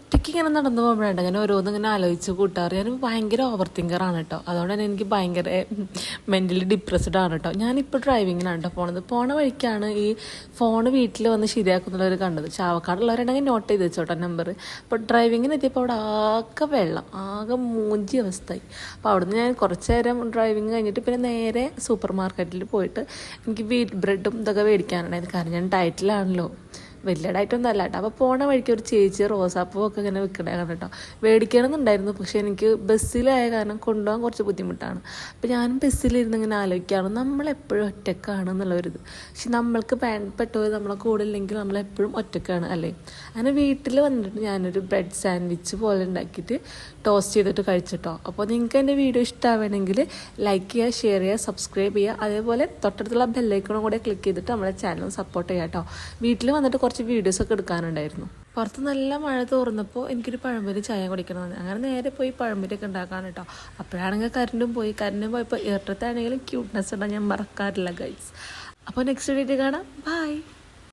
ഒറ്റയ്ക്ക് ഇങ്ങനെ നടന്നു പോകുമ്പോഴാണ് അങ്ങനെ ഓരോന്നും ഇങ്ങനെ ആലോചിച്ച് കൂട്ടാറ്. ഞാൻ ഭയങ്കര ഓവർ തിങ്കറാണ് കേട്ടോ. അതുകൊണ്ട് തന്നെ എനിക്ക് ഭയങ്കര മെൻ്റലി ഡിപ്രസ്ഡ് ആണ് കേട്ടോ. ഞാനിപ്പോൾ ഡ്രൈവിങ്ങിനാണ് കേട്ടോ പോണ വഴിക്കാണ് ഈ ഫോണ് വീട്ടിൽ വന്ന് ശരിയാക്കുന്നുള്ളവർ കണ്ടത്. ചാവക്കാടുള്ളവരുണ്ടെങ്കിൽ നോട്ട് ചെയ്ത് വെച്ചോട്ടോ നമ്പർ. അപ്പോൾ ഡ്രൈവിങ്ങിന് എത്തിയപ്പോൾ അവിടെ ആകെ വെള്ളം, ആകെ മൂഞ്ചി അവസ്ഥയായി. അപ്പോൾ അവിടുന്ന് ഞാൻ കുറച്ച് നേരം ഡ്രൈവിങ് കഴിഞ്ഞിട്ട് പിന്നെ നേരെ സൂപ്പർ മാർക്കറ്റിൽ പോയിട്ട് എനിക്ക് വീറ്റ് ബ്രെഡും ഇതൊക്കെ മേടിക്കാനുണ്ടായിരുന്നു. കാരണം ഞാൻ ഡയറ്റിലാണല്ലോ, വലിയ ഡയറ്റൊന്നും അല്ല കേട്ടോ. അപ്പോൾ പോണ വഴിക്ക് ഒരു ചേച്ചി റോസാപ്പൂവൊക്കെ ഇങ്ങനെ വിൽക്കണതാണ് കേട്ടോ. മേടിക്കണമെന്നുണ്ടായിരുന്നു, പക്ഷേ എനിക്ക് ബസ്സിലായ കാരണം കൊണ്ടുപോകാൻ കുറച്ച് ബുദ്ധിമുട്ടാണ്. അപ്പോൾ ഞാനും ബസ്സിലിരുന്ന് ഇങ്ങനെ ആലോചിക്കുകയാണ്, നമ്മളെപ്പോഴും ഒറ്റക്കാണ് എന്നുള്ളൊരിത്. പക്ഷെ നമ്മൾക്ക് വേണ്ടപ്പെട്ടവർ നമ്മളെ കൂടെ ഇല്ലെങ്കിൽ നമ്മളെപ്പോഴും ഒറ്റക്കാണ് അല്ലേ. അങ്ങനെ വീട്ടിൽ വന്നിട്ട് ഞാനൊരു ബ്രെഡ് സാൻഡ്വിച്ച് പോലെ ഉണ്ടാക്കിയിട്ട് ടോസ്റ്റ് ചെയ്തിട്ട് കഴിച്ചിട്ടോ. അപ്പോൾ നിങ്ങൾക്ക് എൻ്റെ വീഡിയോ ഇഷ്ടമാവണമെങ്കിൽ ലൈക്ക് ചെയ്യുക, ഷെയർ ചെയ്യുക, സബ്സ്ക്രൈബ് ചെയ്യുക. അതേപോലെ തൊട്ടടുത്തുള്ള ബെല്ലൈക്കണും കൂടെ ക്ലിക്ക് ചെയ്തിട്ട് നമ്മളെ ചാനൽ സപ്പോർട്ട് ചെയ്യുക കേട്ടോ. വീട്ടിൽ വന്നിട്ട് കുറച്ച് വീഡിയോസൊക്കെ എടുക്കാനുണ്ടായിരുന്നു. പുറത്ത് നല്ല മഴ തോർന്നപ്പോൾ എനിക്കൊരു പഴംപൊരി ചായ കുടിക്കണമെന്ന് അങ്ങനെ നേരെ പോയി പഴംപൊരിയൊക്കെ ഉണ്ടാക്കാൻ കേട്ടോ. അപ്പോഴാണെങ്കിൽ കറണ്ടും പോയപ്പോൾ ഇരട്ടത്താണെങ്കിലും ക്യൂട്ട്നെസ് ഉണ്ടാകാൻ ഞാൻ മറക്കാറില്ല ഗൈസ്. അപ്പോൾ നെക്സ്റ്റ് വീഡിയോ കാണാം. ബൈ.